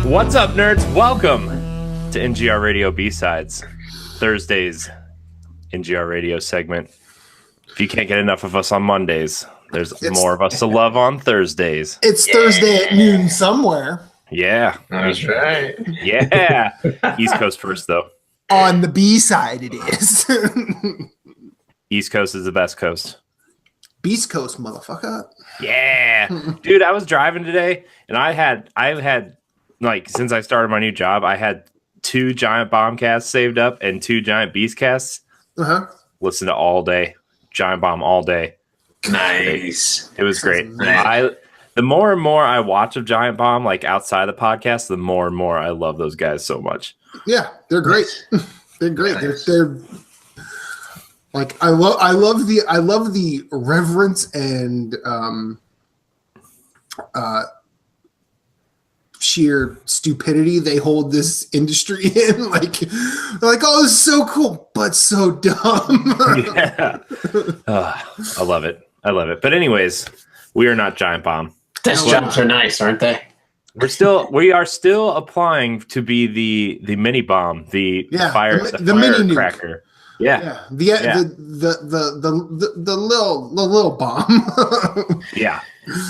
What's up, nerds? Welcome to NGR Radio B-Sides, Thursday's NGR Radio segment. If you can't get enough of us on Mondays, there's more of us to love on Thursdays. It's Thursday at noon somewhere. Yeah. That's right. Yeah. East Coast first, though. On the B side, it is. East Coast is the best coast. Beast Coast, motherfucker. Yeah. Dude, I was driving today, and I've had like, since I started my new job, I had 2 Giant Bomb casts saved up and 2 Giant Beast casts. Listen to all day. Giant Bomb all day. Nice. It was great. Nice. The more and more I watch of Giant Bomb, like outside the podcast, the more and more I love those guys so much. Yeah, they're great. They're great. Nice. They're like I love the reverence and sheer stupidity they hold this industry in. Like, they're like, oh, this is so cool, but so dumb. Yeah. I love it. But anyways, we are not Giant Bomb. Desk jobs are nice, aren't they? We are still applying to be the mini bomb, the mini cracker. Yeah. The little bomb. Yeah.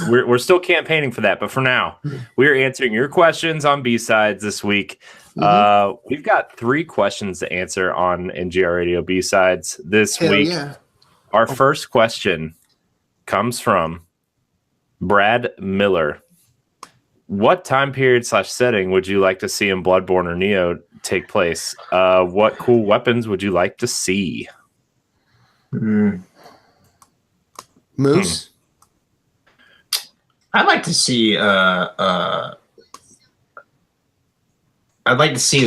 We're still campaigning for that, but for now, we're answering your questions on B-Sides this week. We've got 3 questions to answer on NGR Radio B-Sides this week. Yeah. Our first question comes from Brad Miller. What time period / setting would you like to see in Bloodborne or Neo take place? What cool weapons would you like to see? Moose? I'd like to see the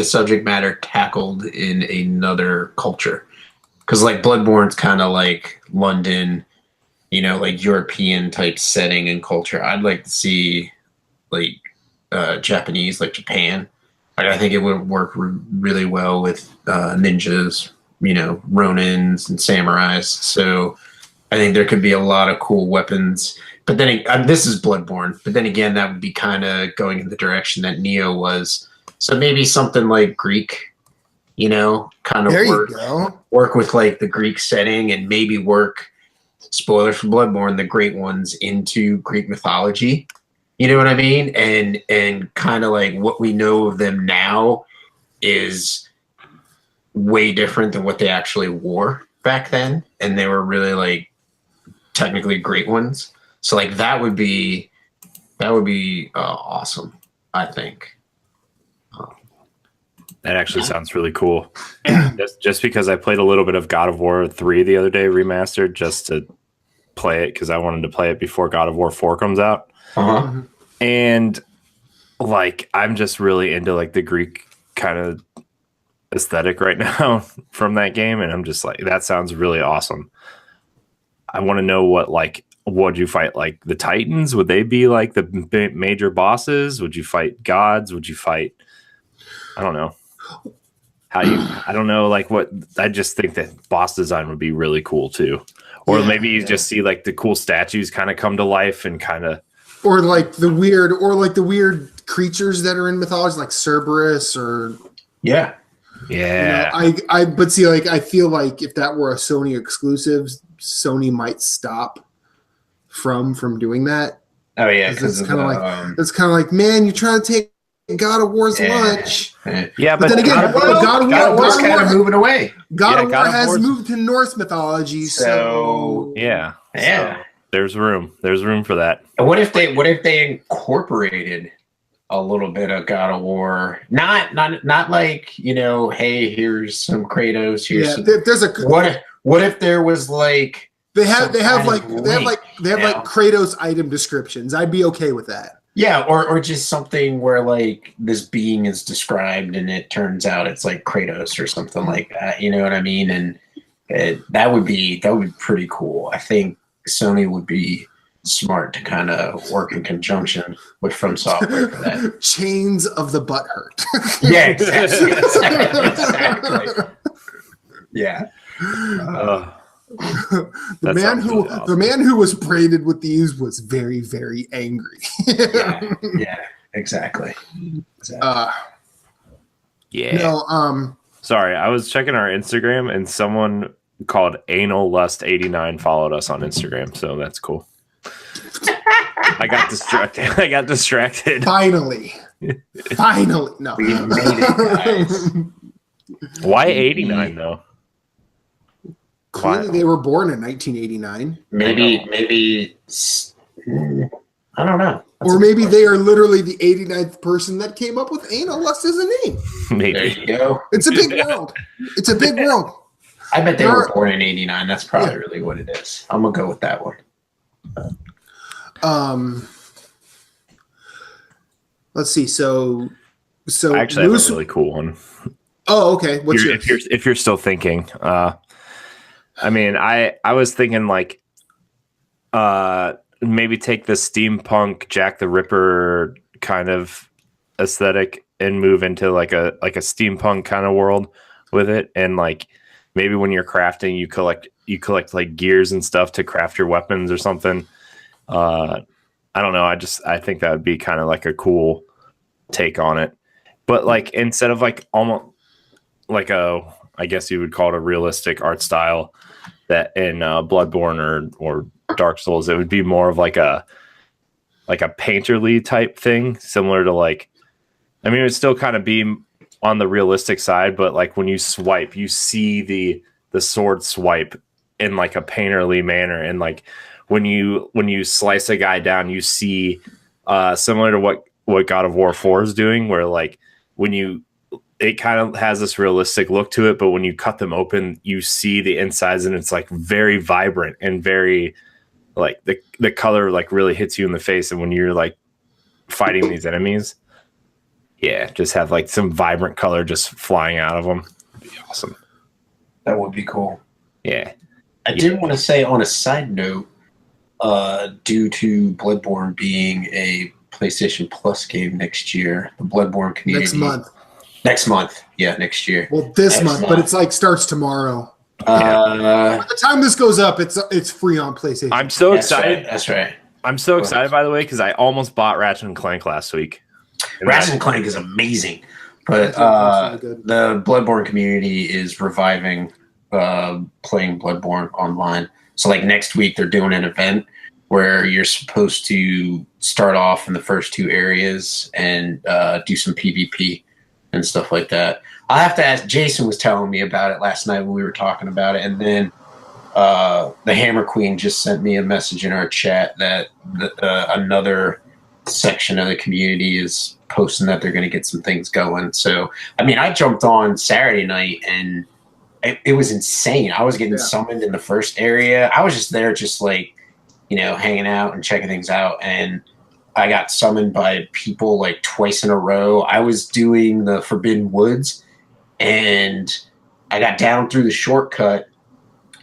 subject matter tackled in another culture. Because like Bloodborne's kind of like London, like European type setting and culture. I'd like to see like Japanese, like Japan. I think it would work really well with ninjas, Ronins and samurais. So I think there could be a lot of cool weapons. But then this is Bloodborne. But then again, that would be kind of going in the direction that Neo was. So maybe something like Greek, kind of work with like the Greek setting and maybe work, spoiler for Bloodborne, the Great Ones into Greek mythology. You know what I mean? And kind of like what we know of them now is way different than what they actually wore back then. And they were really like technically Great Ones. So like that would be awesome, I think. That actually sounds really cool. just because I played a little bit of God of War 3 the other day, remastered, just to play it because I wanted to play it before God of War 4 comes out. And like I'm just really into like the Greek kind of aesthetic right now from that game, and I'm just like, that sounds really awesome. I want to know would you fight like the Titans? Would they be like the major bosses? Would you fight gods? Would you fight, I don't know. I don't know, like what, I just think that boss design would be really cool too. Or maybe you just see like the cool statues kind of come to life and kind of, or like the weird creatures that are in mythology, like Cerberus or but see, like I feel like if that were a Sony exclusive, Sony might stop from doing that. Oh yeah, because it's kind of like, man, you're trying to take God of War's lunch. Yeah, but then again, God of War's kind of moving away. God of War has moved to Norse mythology, so yeah. So there's room for that. And what if they incorporated a little bit of God of War? Not like, hey, here's some Kratos. What if there was like they have Kratos item descriptions? I'd be okay with that. Yeah, or just something where like this being is described and it turns out it's like Kratos or something like that. You know what I mean? And that would be pretty cool. I think Sony would be smart to kind of work in conjunction with From Software for that. Chains of the Butthurt. Yeah, exactly. Yeah. The man who was braided with these was very, very angry. Yeah. exactly. Yeah. No, Sorry, I was checking our Instagram and someone called Anal Lust 89 followed us on Instagram, so that's cool. I got distracted. finally. No. We made it, guys. Why 89 though? Clearly, Why? they were born in 1989. Maybe. I don't know. Or maybe they are literally the 89th person that came up with anal lust as a name. Maybe. There you go. It's a big world. It's a big world. I bet they were born in '89. That's probably really what it is. I'm gonna go with that one. Let's see. So I actually have a really cool one. Oh, okay. What's yours? If you're still thinking, I mean, I was thinking like, maybe take the steampunk Jack the Ripper kind of aesthetic and move into like a steampunk kind of world with it, and like maybe when you're crafting, you collect like gears and stuff to craft your weapons or something. I don't know. I think that would be kind of like a cool take on it. But like instead of like almost like I guess you would call it a realistic art style that in Bloodborne or Dark Souls, it would be more of like a painterly type thing, similar to like, I mean, it would still kind of be on the realistic side, but like when you swipe, you see the sword swipe in like a painterly manner, and like when you slice a guy down, you see similar to what God of War 4 is doing, where like it kind of has this realistic look to it, but when you cut them open, you see the insides, and it's like very vibrant and very like the color like really hits you in the face, and when you're like fighting these enemies, just have like some vibrant color just flying out of them. It'd be awesome. That would be cool. Yeah. I did want to say on a side note, due to Bloodborne being a PlayStation Plus game next year, the Bloodborne community next month, next year. Well, this month, but it's like starts tomorrow. By the time this goes up, it's free on PlayStation. I'm so excited. That's right. I'm so excited, by the way, because I almost bought Ratchet and Clank last week. Ratchet and Clank is amazing, but really the Bloodborne community is reviving playing Bloodborne online. So like next week, they're doing an event where you're supposed to start off in the first two areas and do some PvP and stuff like that. I have to ask. Jason was telling me about it last night when we were talking about it, and then the Hammer Queen just sent me a message in our chat that another section of the community is posting that they're going to get some things going. So, I mean, I jumped on Saturday night and it was insane. I was getting summoned in the first area. I was just there, just like, hanging out and checking things out. And I got summoned by people like twice in a row. I was doing the Forbidden Woods and I got down through the shortcut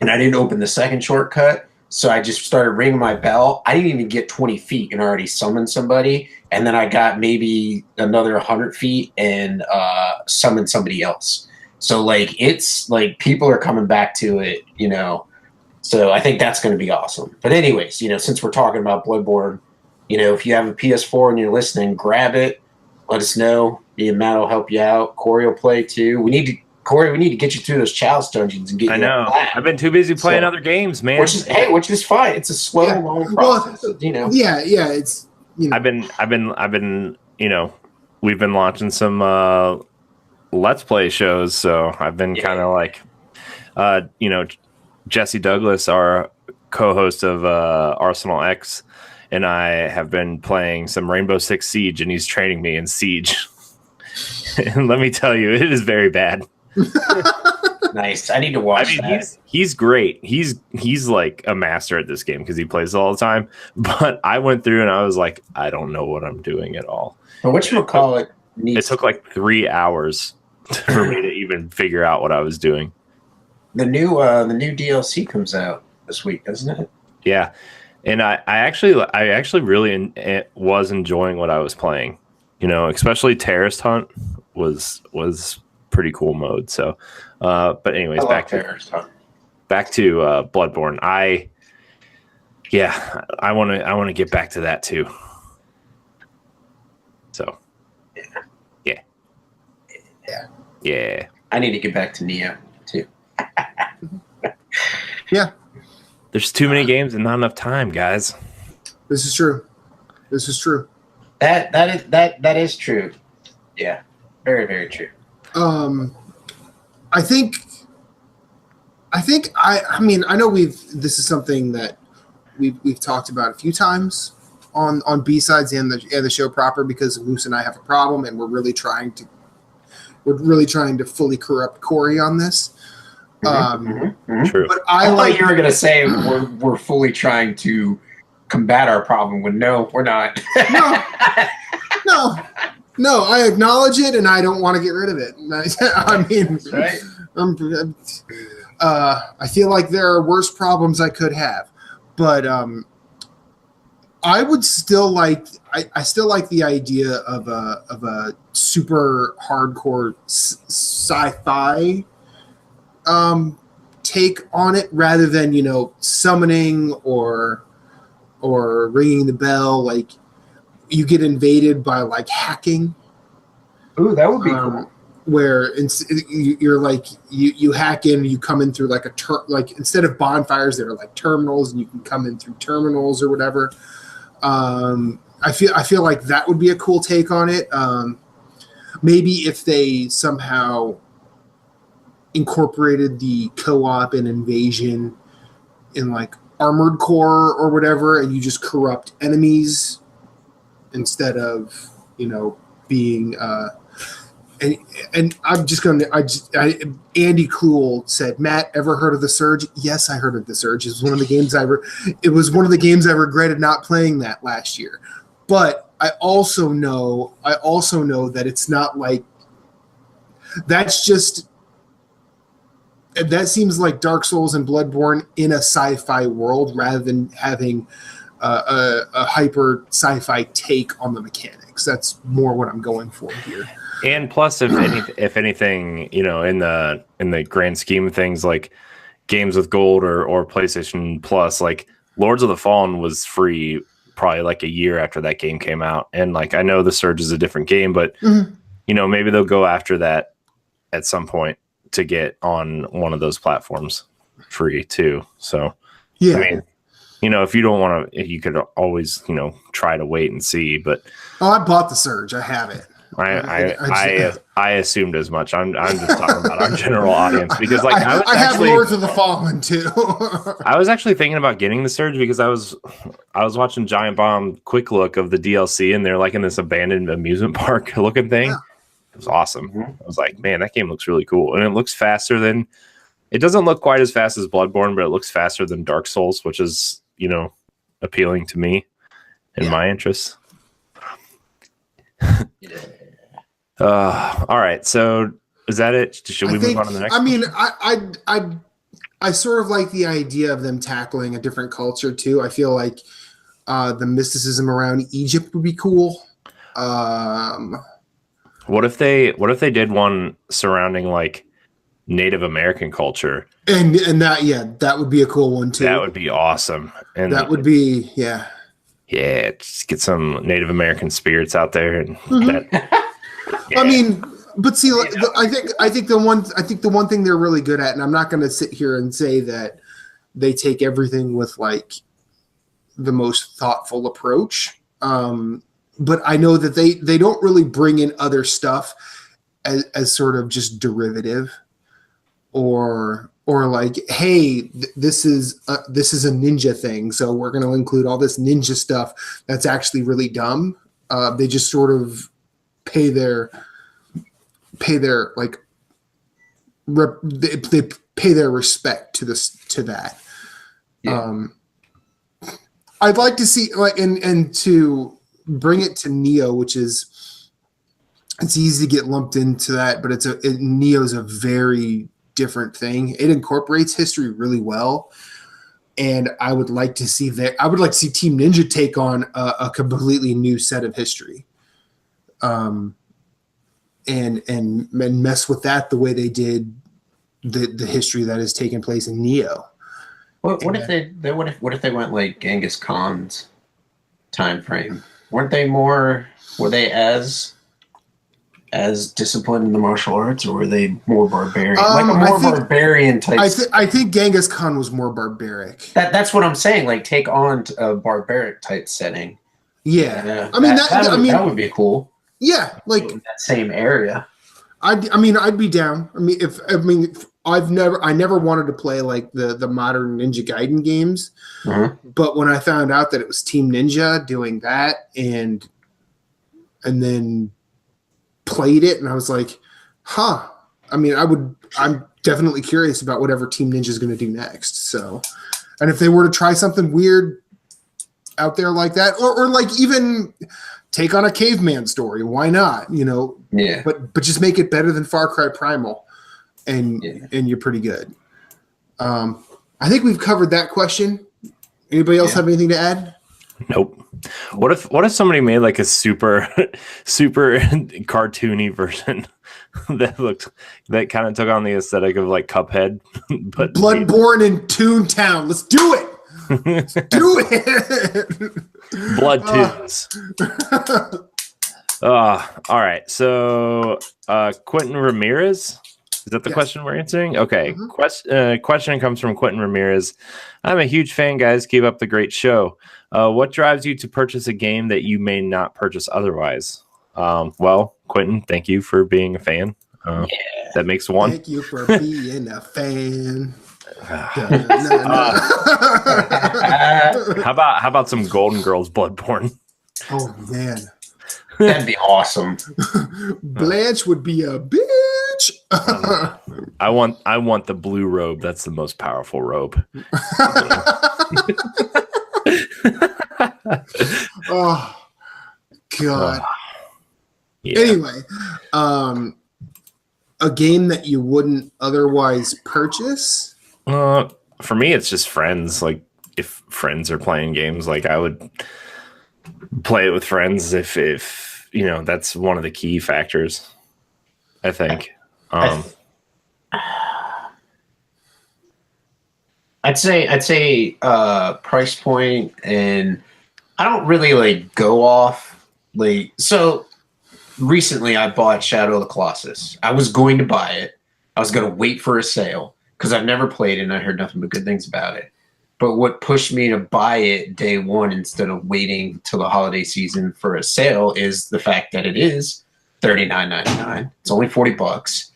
and I didn't open the second shortcut. So I just started ringing my bell. I didn't even get 20 feet and already summoned somebody. And then I got maybe another 100 feet and summoned somebody else. So like, it's like people are coming back to it, So I think that's going to be awesome. But anyways, since we're talking about Bloodborne, if you have a PS4 and you're listening, grab it. Let us know. Me and Matt will help you out. Corey will play too. Corey, we need to get you through those chalice dungeons and get you. I know. I've been too busy playing other games, man. Which is fine. It's a slow, long process. Yeah. It's I've been we've been launching some Let's Play shows, so I've been kind of like Jesse Douglas, our co-host of Arsenal X, and I have been playing some Rainbow Six Siege, and he's training me in Siege. And let me tell you, it is very bad. Nice. I need to watch that. He's great. He's like a master at this game because he plays it all the time. But I went through and I was like, I don't know what I'm doing at all. But whatchamacallit it took like 3 hours for me to even figure out what I was doing. The new DLC comes out this week, doesn't it? Yeah, and I actually really was enjoying what I was playing. Especially Terrorist Hunt was pretty cool mode. So, but anyways, back to Bloodborne. I want to get back to that too. So Yeah. Yeah. Yeah. I need to get back to Neo too. Yeah. There's too many games and not enough time, guys. This is true. This is true. That is true. Yeah. Very, very true. I think I mean, I know this is something that we've talked about a few times on B-sides and the show proper, because Moose and I have a problem, and we're really trying to fully corrupt Corey on this. True. But I thought you were gonna say we're fully trying to combat our problem. When no, we're not. No, I acknowledge it, and I don't want to get rid of it. I mean, right. I feel like there are worse problems I could have, but I would still like. I still like the idea of a super hardcore sci-fi take on it, rather than summoning or ringing the bell. Like, you get invaded by like hacking. Ooh, that would be cool. Where you're like you hack in, you come in through like like instead of bonfires, there are like terminals, and you can come in through terminals or whatever. I feel like that would be a cool take on it. Maybe if they somehow incorporated the co-op and invasion in like Armored Core or whatever, and you just corrupt enemies instead of being and I'm just gonna Andy Cool said, Matt, ever heard of The Surge? Yes, I heard of The Surge. It was one of the games I regretted not playing that last year. But I also know that it's not like that seems like Dark Souls and Bloodborne in a sci-fi world, rather than having a hyper sci-fi take on the mechanics. That's more what I'm going for here. And plus, if anything, in the grand scheme of things, like games with gold or PlayStation Plus, like Lords of the Fallen was free probably like a year after that game came out. And like, I know The Surge is a different game, but maybe they'll go after that at some point to get on one of those platforms free too. So yeah, I mean, if you don't want to, you could always try to wait and see. But I bought The Surge. I have it. I assumed as much. I'm just talking about our general audience, because like I have Lords of the Fallen too. I was actually thinking about getting The Surge because I was watching Giant Bomb quick look of the DLC, and they're like in this abandoned amusement park looking thing. Yeah. It was awesome. I was like, man, that game looks really cool, and it looks faster than. It doesn't look quite as fast as Bloodborne, but it looks faster than Dark Souls, which is appealing to me and my interests. All right, so is that it? Should we move on to the next? I mean, I sort of like the idea of them tackling a different culture too. I feel like the mysticism around Egypt would be cool. What if they did one surrounding like Native American culture? And that would be a cool one too. That would be awesome. And that would be yeah, just get some Native American spirits out there and I mean, but see, I think the one thing they're really good at, and I'm not going to sit here and say that they take everything with like the most thoughtful approach, but I know that they don't really bring in other stuff as sort of just derivative, or like, hey, this is a ninja thing, so we're going to include all this ninja stuff that's actually really dumb. They just sort of pay their like they pay their respect to that. Yeah. I'd like to see like and to bring it to Neo, which is it's easy to get lumped into that, but Neo's a very different thing. It incorporates history really well, and I would like to see Team Ninja take on a completely new set of history. And mess with that the way they did the history that has taken place in Neo. What if they went like Genghis Khan's time frame? Were they as as disciplined in the martial arts, or were they more barbarian? Barbarian type. I think Genghis Khan was more barbaric. That's what I'm saying. Like, take on a barbaric type setting. Yeah, that would be cool. Yeah, like in that same area. I'd be down. I never wanted to play like the modern Ninja Gaiden games, but when I found out that it was Team Ninja doing that, and then played it, and I was like, huh. I'm definitely curious about whatever Team Ninja is going to do next. So, and if they were to try something weird out there like that, or like even take on a caveman story, why not? Yeah. But just make it better than Far Cry Primal, and you're pretty good. I think we've covered that question. Anybody else have anything to add? Nope. What if somebody made like a super cartoony version that kind of took on the aesthetic of like Cuphead, but Bloodborne in Toontown? Let's do it. Let's do it. Blood Tunes. All right. So Quentin Ramirez. Is that the question we're answering? Okay. Question comes from Quentin Ramirez. I'm a huge fan, guys. Keep up the great show. What drives you to purchase a game that you may not purchase otherwise? Well, Quentin, thank you for being a fan. That makes one. Thank you for being a fan. How about some Golden Girls Bloodborne? Oh man, that'd be awesome. Blanche would be a bitch. I want the blue robe. That's the most powerful robe. Oh God. Yeah. Anyway, a game that you wouldn't otherwise purchase? For me, it's just friends. Like if friends are playing games, like I would play it with friends. If that's one of the key factors, I think. I'd say price point, and I don't really like go off like so. Recently, I bought Shadow of the Colossus. I was going to buy it. I was going to wait for a sale because I've never played it and I heard nothing but good things about it. But what pushed me to buy it day one instead of waiting till the holiday season for a sale is the fact that it is $39.99. It's only $40,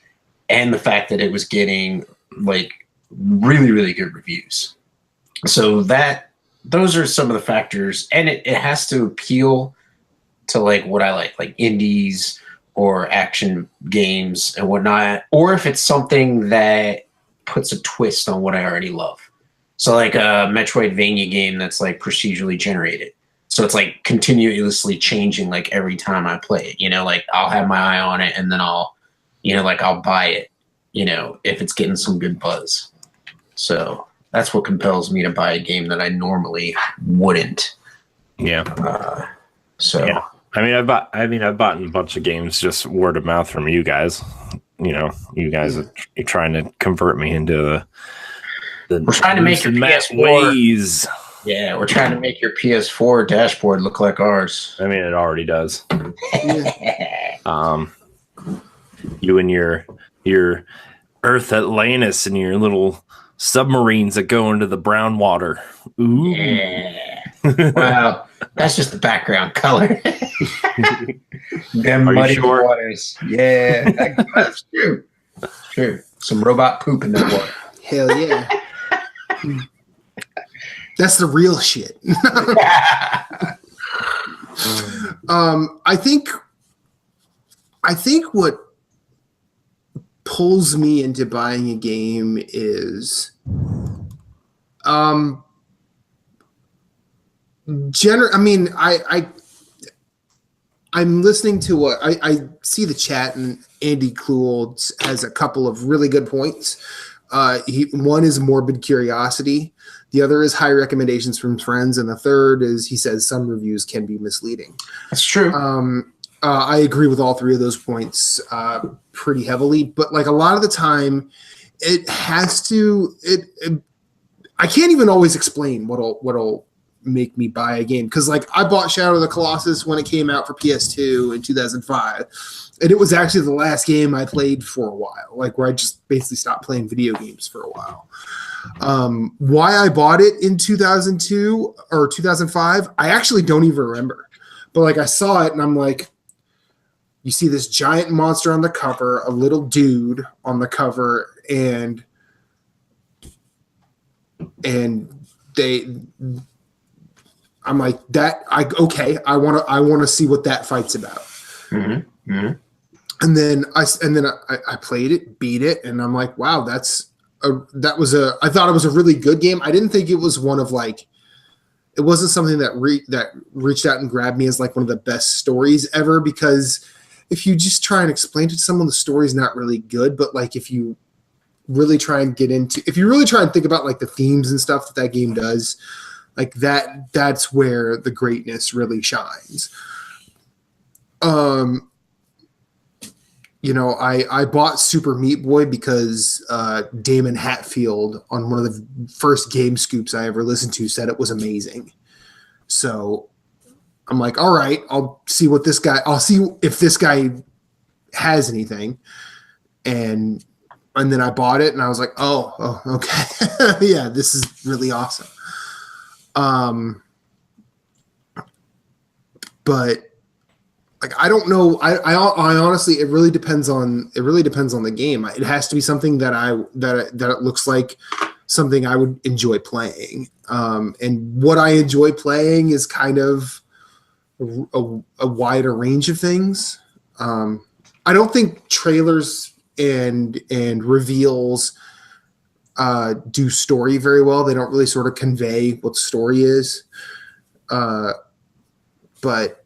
and the fact that it was getting like really, really good reviews. So those are some of the factors, and it has to appeal to like what I like indies or action games and whatnot, or if it's something that puts a twist on what I already love. So like a Metroidvania game that's like procedurally generated. So it's like continuously changing like every time I play it, like I'll have my eye on it and then I'll buy it, if it's getting some good buzz. So that's what compels me to buy a game that I normally wouldn't. Yeah. Yeah. I've bought a bunch of games just word of mouth from you guys. You guys are trying to convert me into the we're trying to make your PS4 ways. Yeah, we're trying to make your PS4 dashboard look like ours. It already does. You and your Earth Atlantis and your little submarines that go into the brown water. Ooh. Yeah. Wow, that's just the background color. Them muddy waters. Yeah, that's true. True. Some robot poop in that water. Hell yeah. That's the real shit. I think what pulls me into buying a game is I'm listening to what I see the chat, and Andy Kluhl has a couple of really good points. One is morbid curiosity. The other is high recommendations from friends. And the third is he says some reviews can be misleading. That's true. I agree with all three of those points pretty heavily. But like a lot of the time, it has to. I can't even always explain what'll make me buy a game. Because like I bought Shadow of the Colossus when it came out for PS2 in 2005, and it was actually the last game I played for a while, like where I just basically stopped playing video games for a while. Why I bought it in 2002 or 2005, I actually don't even remember. But like I saw it and I'm like, you see this giant monster on the cover, a little dude on the cover, and I'm like I want to see what that fight's about. Mm-hmm. Mm-hmm. And then I played it, beat it, and I'm like, wow, I thought it was a really good game. I didn't think it was one of like, it wasn't something that reached out and grabbed me as like one of the best stories ever, because if you just try and explain to someone, the story's not really good. But like if you really try and think about like the themes and stuff that game does, like that's where the greatness really shines. You know, I bought Super Meat Boy because Damon Hatfield on one of the first Game Scoops I ever listened to said it was amazing. So I'm like, all right, I'll see if this guy has anything. And then I bought it and I was like, oh okay. Yeah, this is really awesome. But like, I don't know. I honestly, it really depends on the game. It has to be something that it looks like something I would enjoy playing. And what I enjoy playing is kind of a wider range of things. I don't think trailers and reveals do story very well. They don't really sort of convey what the story is. But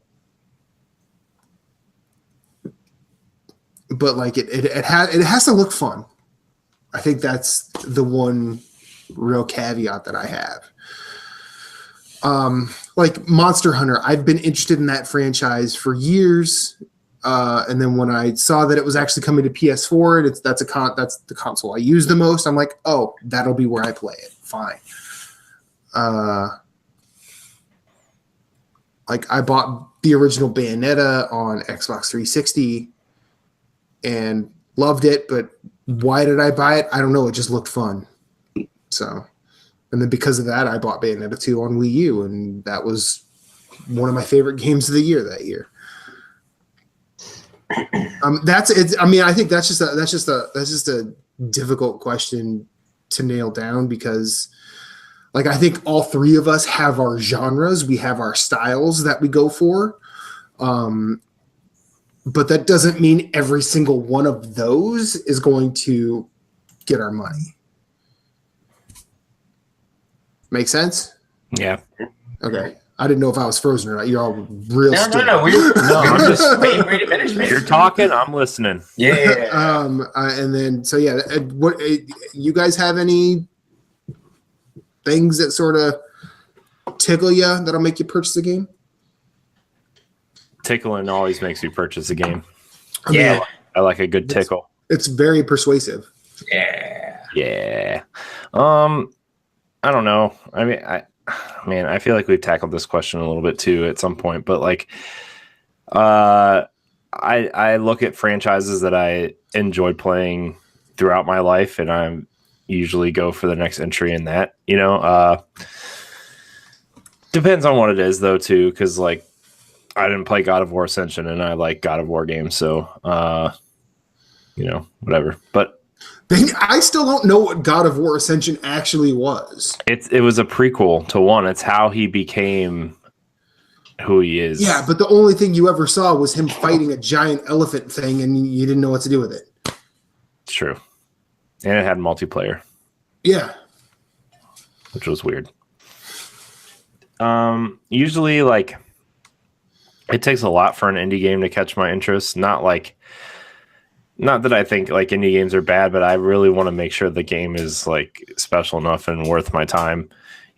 like it has to look fun. I think that's the one real caveat that I have. Like Monster Hunter, I've been interested in that franchise for years. And then when I saw that it was actually coming to PS4, and that's the console I use the most, I'm like, oh, that'll be where I play it. Fine. Like I bought the original Bayonetta on Xbox 360 and loved it, but why did I buy it? I don't know. It just looked fun. So, and then because of that, I bought Bayonetta 2 on Wii U, and that was one of my favorite games of the year that year. That's it. I mean, I think that's just a difficult question to nail down, because like, I think all three of us have our genres. We have our styles that we go for. But that doesn't mean every single one of those is going to get our money. Make sense? Yeah. Okay. I didn't know if I was frozen or not. You're all real still. No. I'm just waiting for you to finish, man. You're talking, I'm listening. Yeah. And then, so yeah, what you guys have any things that sort of tickle you that'll make you purchase a game? Tickling always makes me purchase a game. Yeah. I like a good tickle. It's very persuasive. Yeah. I don't know. I mean, I feel like we've tackled this question a little bit too at some point, but like, I look at franchises that I enjoyed playing throughout my life, and I usually go for the next entry in that, you know. Depends on what it is though too, because like, I didn't play God of War Ascension, and I like God of War games, so you know, whatever. But I still don't know what God of War Ascension actually was. It was a prequel to 1. It's how he became who he is. Yeah, but the only thing you ever saw was him fighting a giant elephant thing, and you didn't know what to do with it. It's true. And it had multiplayer. Yeah. Which was weird. Usually, like, it takes a lot for an indie game to catch my interest. Not that I think like indie games are bad, but I really want to make sure the game is like special enough and worth my time.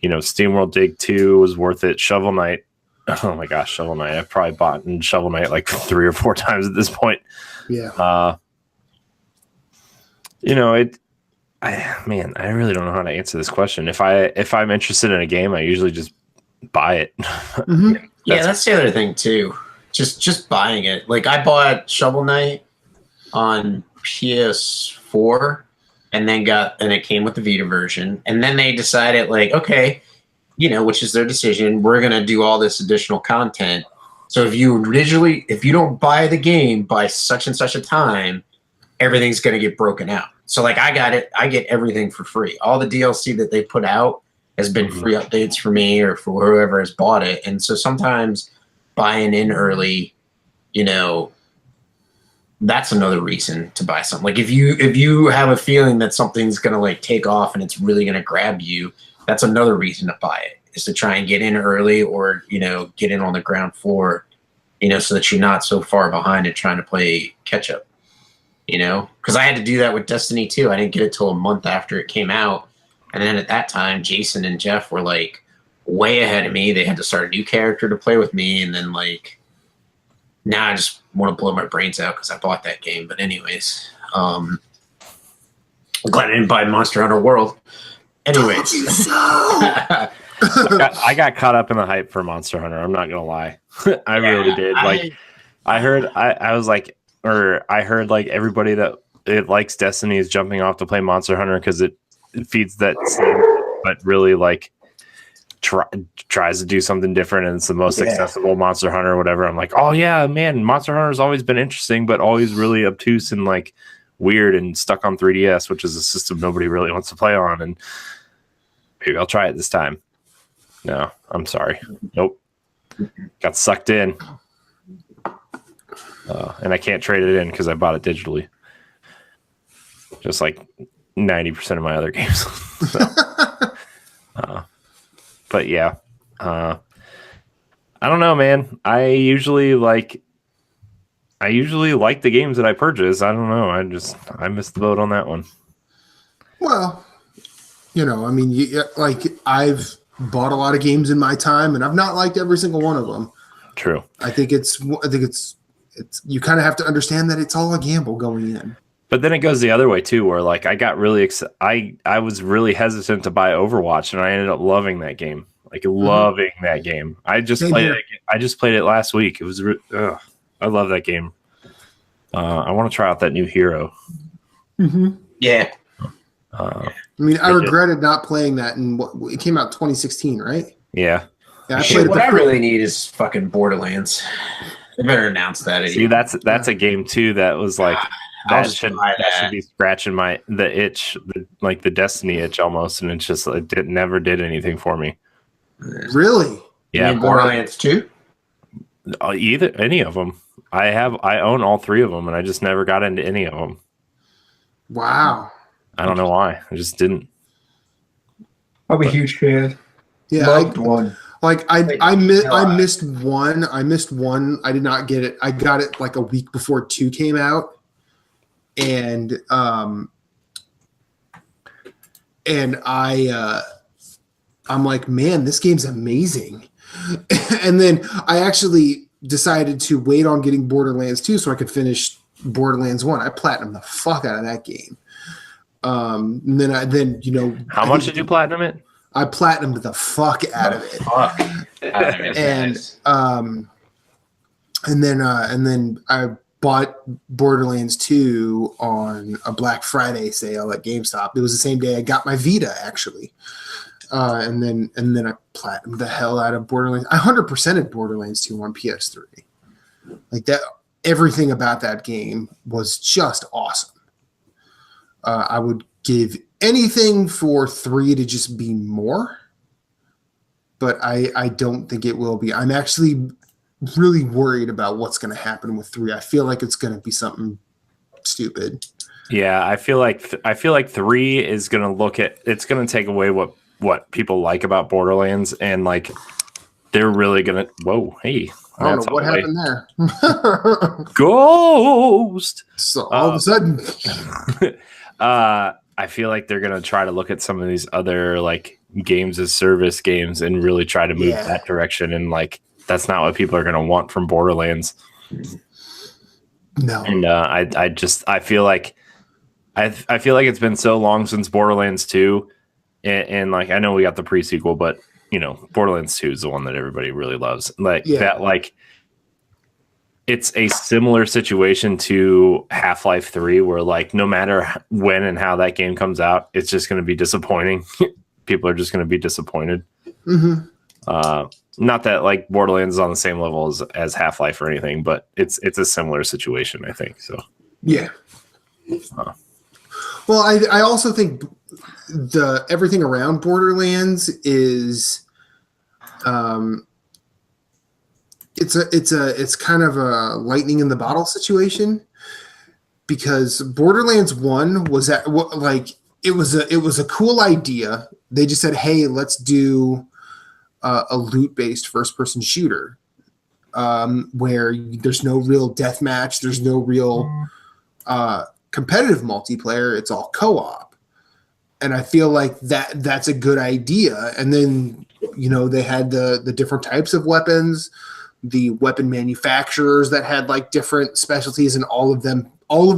You know, SteamWorld Dig 2 was worth it. Shovel Knight. Oh my gosh, Shovel Knight. I've probably bought in Shovel Knight like 3 or 4 times at this point. Yeah. You know, I really don't know how to answer this question. If I'm interested in a game, I usually just buy it. Mm-hmm. Yeah, that's the other thing too. Just buying it. Like I bought Shovel Knight on PS4 and then it came with the Vita version. And then they decided like, okay, which is their decision, we're gonna do all this additional content. So if you don't buy the game by such and such a time, everything's gonna get broken out. So like I get everything for free. All the DLC that they put out has been free updates for me or for whoever has bought it. And so sometimes buying in early, that's another reason to buy something. Like if you have a feeling that something's gonna like take off and it's really gonna grab you, that's another reason to buy it, is to try and get in early or get in on the ground floor, so that you're not so far behind and trying to play catch up. Because I had to do that with Destiny 2. I didn't get it till a month after it came out. And then at that time, Jason and Jeff were like way ahead of me. They had to start a new character to play with me. And then like, now I just want to blow my brains out because I bought that game. But anyways, I'm glad I didn't buy Monster Hunter World. Anyways. I got caught up in the hype for Monster Hunter. I'm not going to lie. I really did. Like I heard like everybody that it likes Destiny is jumping off to play Monster Hunter because it feeds that same, but really like tries to do something different, and it's the most accessible Monster Hunter or whatever. I'm like, oh yeah, man, Monster Hunter's always been interesting, but always really obtuse and like weird and stuck on 3DS, which is a system nobody really wants to play on. And maybe I'll try it this time. No, I'm sorry. Nope. Got sucked in. And I can't trade it in because I bought it digitally. Just like 90% of my other games. But yeah. I don't know, man. I usually like the games that I purchase. I don't know. I missed the boat on that one. Well, I mean, I've bought a lot of games in my time, and I've not liked every single one of them. True. I think it's you kind of have to understand that it's all a gamble going in. But then it goes the other way too, where like I got really I was really hesitant to buy Overwatch, and I ended up loving that game. Like loving that game. I just played it last week. It was I love that game. I want to try out that new hero. Mm-hmm. Yeah. I mean, I regretted not playing that, and it came out 2016, right? Yeah. What I really need is fucking Borderlands. They better announce that. See, that's a game too that was like that should be scratching the itch, like the Destiny itch almost, and it's just it never did anything for me. Really? Yeah. Borderlands 2? Any of them. I own all three of them, and I just never got into any of them. Wow. I don't know why. I just didn't. I'm a huge fan. Yeah, loved one. Like I missed one. I missed one. I did not get it. I got it like a week before 2 came out, and I'm like, man, this game's amazing. And then I actually decided to wait on getting Borderlands 2 so I could finish Borderlands 1. I platinumed the fuck out of that game. And then how much did you platinum it? I platinumed the fuck out of it. And then I bought Borderlands 2 on a Black Friday sale at GameStop. It was the same day I got my Vita, actually. And then I platinumed the hell out of Borderlands. I 100%ed Borderlands 2 on PS3. Like that, everything about that game was just awesome. I would give anything for 3 to just be more, but I don't think it will be. I'm actually really worried about what's going to happen with 3. I feel like it's going to be something stupid. Yeah, I feel like 3 is going to it's going to take away what people like about Borderlands, and like they're really going to. Whoa, hey. I don't know what happened there. Ghost. So all of a sudden. I feel like they're gonna try to look at some of these other like games as service games and really try to move that direction, and like that's not what people are gonna want from Borderlands. No. And I feel like it's been so long since Borderlands 2, and like I know we got the pre-sequel, but Borderlands 2 is the one that everybody really loves. Like Yeah. that, like it's a similar situation to Half-Life 3, where like no matter when and how that game comes out, it's just going to be disappointing. People are just going to be disappointed. Not that like Borderlands is on the same level as Half-Life or anything, but it's a similar situation, I think. So yeah. Well, I also think everything around Borderlands is, it's kind of a lightning in the bottle situation, because Borderlands 1 was it was a cool idea. They just said, hey, let's do a loot-based first-person shooter, where there's no real deathmatch, there's no real competitive multiplayer, it's all co-op. And I feel like that's a good idea. And then, they had the different types of weapons, the weapon manufacturers that had like different specialties, and all of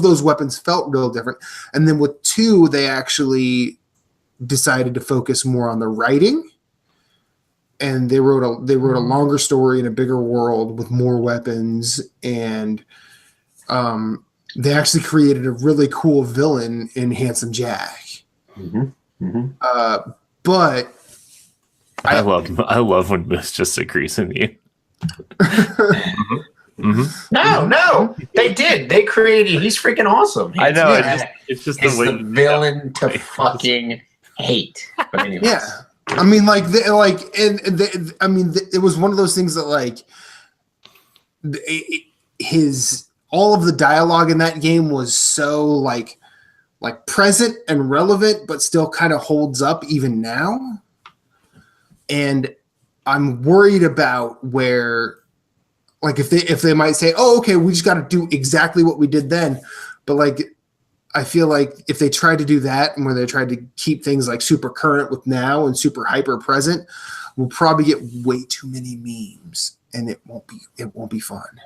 those weapons felt real different. And then with 2, they actually decided to focus more on the writing, and they wrote a longer story in a bigger world with more weapons, and they actually created a really cool villain in Handsome Jack. But I love when Moose just agrees with you. No, they did. They created. He's freaking awesome. I know. Yeah. It's just It's the way the villain to fucking hate. But anyways. yeah, I mean, it was one of those things that like all of the dialogue in that game was so like present and relevant, but still kind of holds up even now. And I'm worried about where, like, if they might say, oh, okay, we just got to do exactly what we did then. But like, I feel like if they tried to do that, and where they tried to keep things like super current with now and super hyper present, we'll probably get way too many memes, and it won't be fun.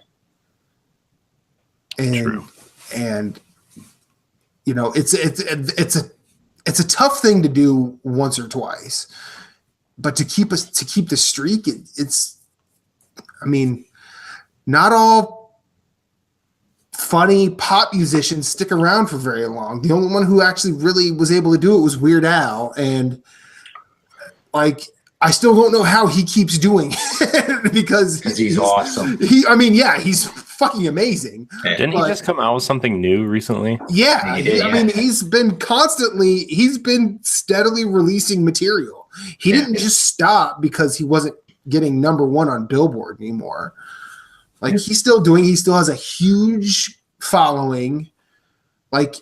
And True. And it's a tough thing to do once or twice, but to keep the streak, it's. I mean, not all funny pop musicians stick around for very long. The only one who actually really was able to do it was Weird Al, and like I still don't know how he keeps doing it because he's awesome. He's fucking amazing. Didn't he just come out with something new recently? Yeah, I mean, he's been steadily releasing material. He didn't just stop because he wasn't getting number 1 on Billboard anymore. Like he still has a huge following. Like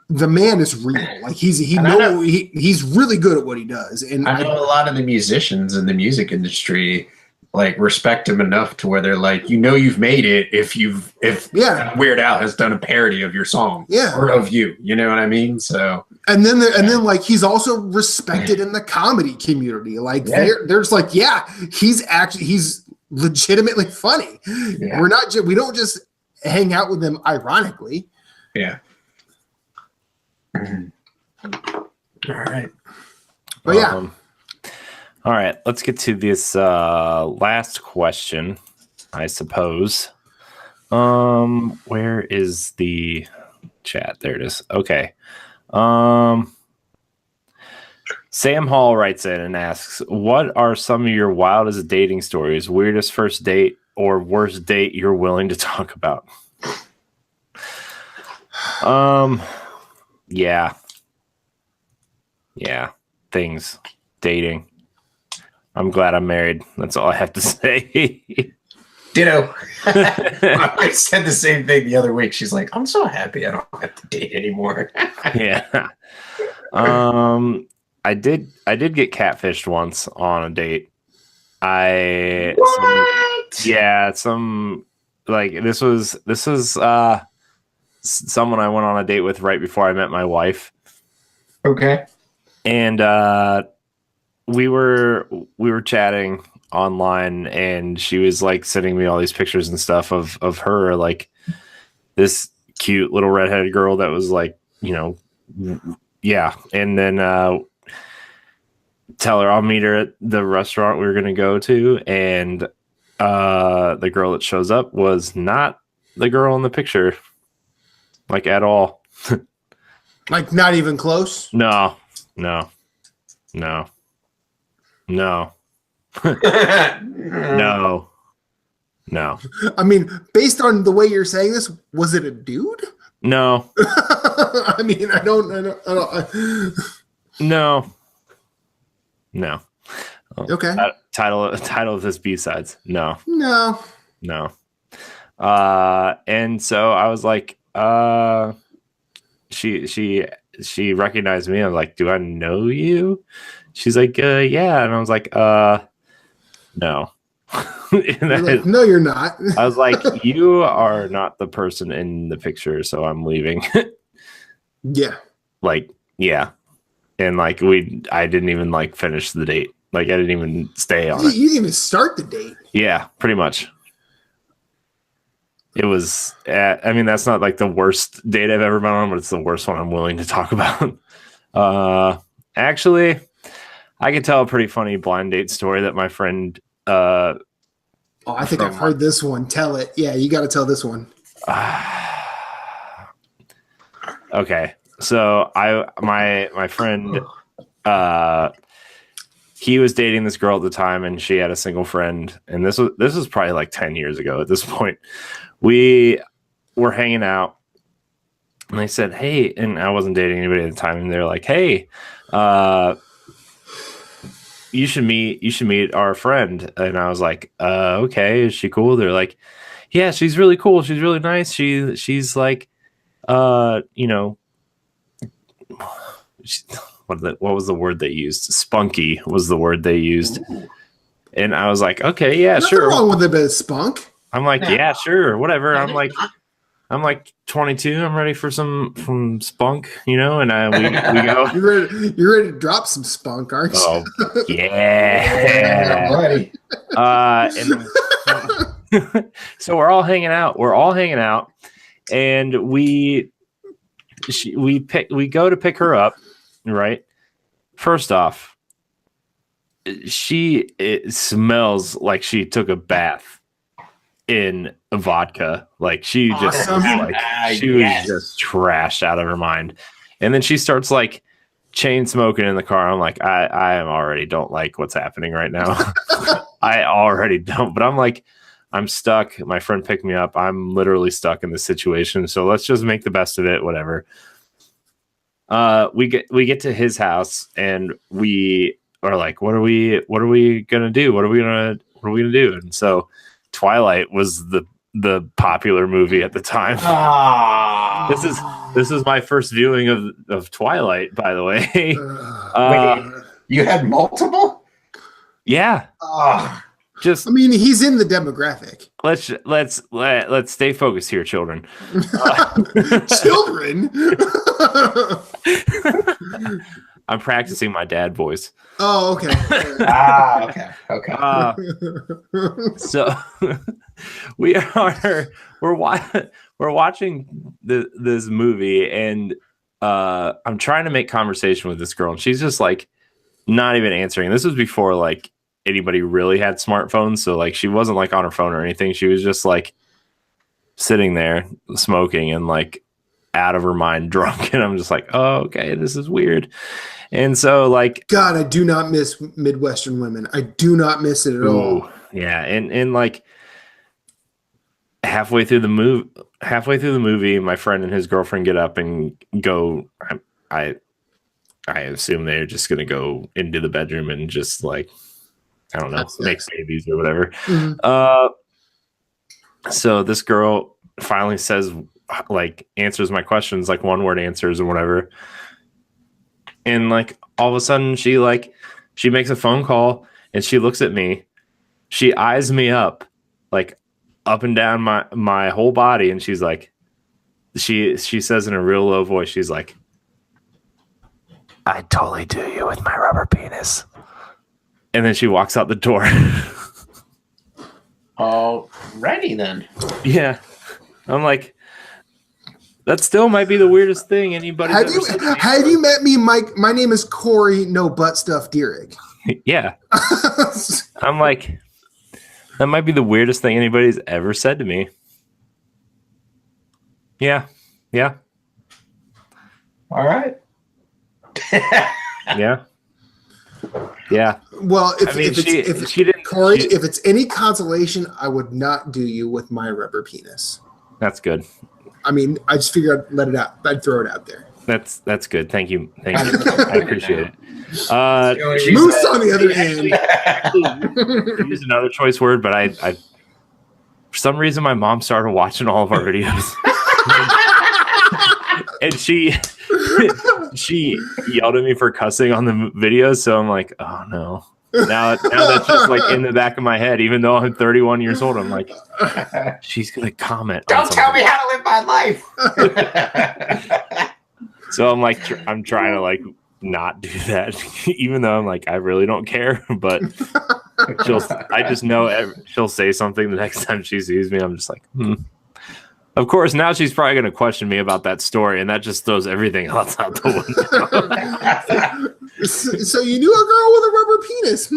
the man is real. Like he's really good at what he does. And I know a lot of the musicians in the music industry like respect him enough to where they're like, you've made it if Weird Al has done a parody of your song, or of you. You know what I mean? So and then like he's also respected in the comedy community. Like there's like he's legitimately funny. Yeah. We don't just hang out with him ironically. Yeah. All right. But yeah. All right, let's get to this last question, I suppose. Where is the chat? There it is. Okay. Sam Hall writes in and asks, what are some of your wildest dating stories, weirdest first date, or worst date you're willing to talk about? Yeah, things, dating. I'm glad I'm married. That's all I have to say. Ditto. I said the same thing the other week. She's like, I'm so happy I don't have to date anymore. Yeah. I did get catfished once on a date. This was someone I went on a date with right before I met my wife. Okay. And we were chatting online, and she was like sending me all these pictures and stuff of her, like this cute little redheaded girl that was like, yeah. And then tell her I'll meet her at the restaurant we were gonna go to, and the girl that shows up was not the girl in the picture, like at all. Like not even close. No. No. I mean, based on the way you're saying this, was it a dude? No. I mean, I don't. No. Okay. Title of this B-sides. No. And so I was like, she recognized me. I was like, do I know you? She's like, yeah. And I was like, no. Like, no, you're not. I was like, you are not the person in the picture, so I'm leaving. Yeah. Like, yeah. And like I didn't even like finish the date. Like I didn't even stay on it. You didn't even start the date. Yeah, pretty much. It was, I mean, that's not like the worst date I've ever been on, but it's the worst one I'm willing to talk about. Actually, I could tell a pretty funny blind date story that my friend. I think I've heard this one. Tell it. Yeah, you got to tell this one. Okay, so my friend, he was dating this girl at the time, and she had a single friend, and this was probably like 10 years ago at this point. We were hanging out, and they said, "Hey," and I wasn't dating anybody at the time, and they're like, "Hey, you should meet our friend." And I was like, "Okay, is she cool?" They're like, "Yeah, she's really cool. She's really nice. She's like, you know." What was the word they used? Spunky was the word they used. Ooh. And I was like, okay, yeah, nothing sure. Wrong with a bit of spunk. I'm like, yeah, sure, whatever. I'm like 22. I'm ready for some spunk, you know. And we go. You're ready to drop some spunk, aren't you? Oh, yeah. And so we're all hanging out. And we go to pick her up. Right. First off, it smells like she took a bath in vodka. Like she just was just trashed out of her mind. And then she starts like chain smoking in the car. I'm like, I already don't like what's happening right now. I already don't. But I'm like, I'm stuck. My friend picked me up. I'm literally stuck in this situation. So let's just make the best of it. Whatever. We get to his house, and we are like, what are we gonna do? What are we gonna do? And so Twilight was the popular movie at the time. This is my first viewing of Twilight, by the way. Wait, you had multiple? Yeah. Just, I mean, he's in the demographic. Let's stay focused here, children. Children. I'm practicing my dad voice. Oh, okay. Okay. So we're watching this movie, and I'm trying to make conversation with this girl, and she's just like not even answering. This was before like anybody really had smartphones, so like she wasn't like on her phone or anything. She was just like sitting there smoking and like out of her mind drunk. And I'm just like, oh, okay, this is weird. And so like, God, I do not miss Midwestern women. I do not miss it at all. Yeah. And like halfway through the movie, my friend and his girlfriend get up and go. I assume they're just going to go into the bedroom and just like, I don't know, make babies or whatever. Mm-hmm. So this girl finally says, like, answers my questions, like 1-word answers or whatever. And like all of a sudden she makes a phone call and she looks at me. She eyes me up, like up and down my whole body. And she's like, she says in a real low voice, she's like, "I'd totally do you with my rubber penis." And then she walks out the door. Alrighty then. Yeah. I'm like, That still might be the weirdest thing anybody's ever said to me. Have you met me, Mike? My name is Corey. No butt stuff, Dierig. Yeah. I'm like, that might be the weirdest thing anybody's ever said to me. Yeah. Yeah. All right. Yeah. Yeah. Well, I mean, she didn't. Corey, if it's any consolation, I would not do you with my rubber penis. That's good. I mean, I just figured I'd let it out. I'd throw it out there. That's good. Thank you. I appreciate it. Moose on the other hand. Use another choice word, but I for some reason my mom started watching all of our videos. And she yelled at me for cussing on the videos, so I'm like, oh no. Now that's just like in the back of my head. Even though I'm 31 years old, I'm like, she's gonna comment. Don't tell me how to live my life. So I'm like, I'm trying to like not do that, even though I'm like, I really don't care. But I just know she'll say something the next time she sees me. I'm just like, Of course, now she's probably going to question me about that story, and that just throws everything else out the window. So you knew a girl with a rubber penis?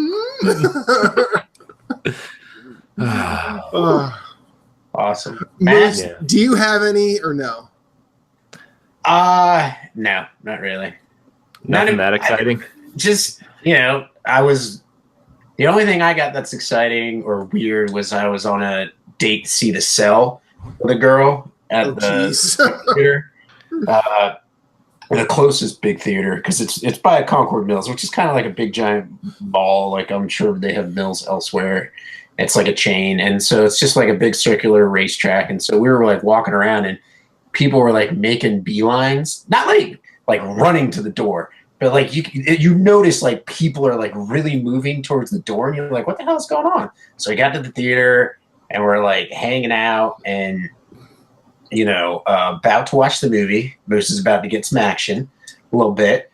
Awesome. Moose, Matt? do you have any or no? No, not really. Nothing that exciting. Just, the only thing I got that's exciting or weird was I was on a date to see The Cell with a girl at the theater, the closest big theater, because it's by Concord Mills, which is kind of like a big giant mall. Like I'm sure they have mills elsewhere. It's like a chain, and so it's just like a big circular racetrack. And so we were like walking around, and people were like making beelines, not like running to the door, but like you notice like people are like really moving towards the door, and you're like, what the hell is going on? So we got to the theater. And we're like hanging out and, about to watch the movie. Moose is about to get some action a little bit.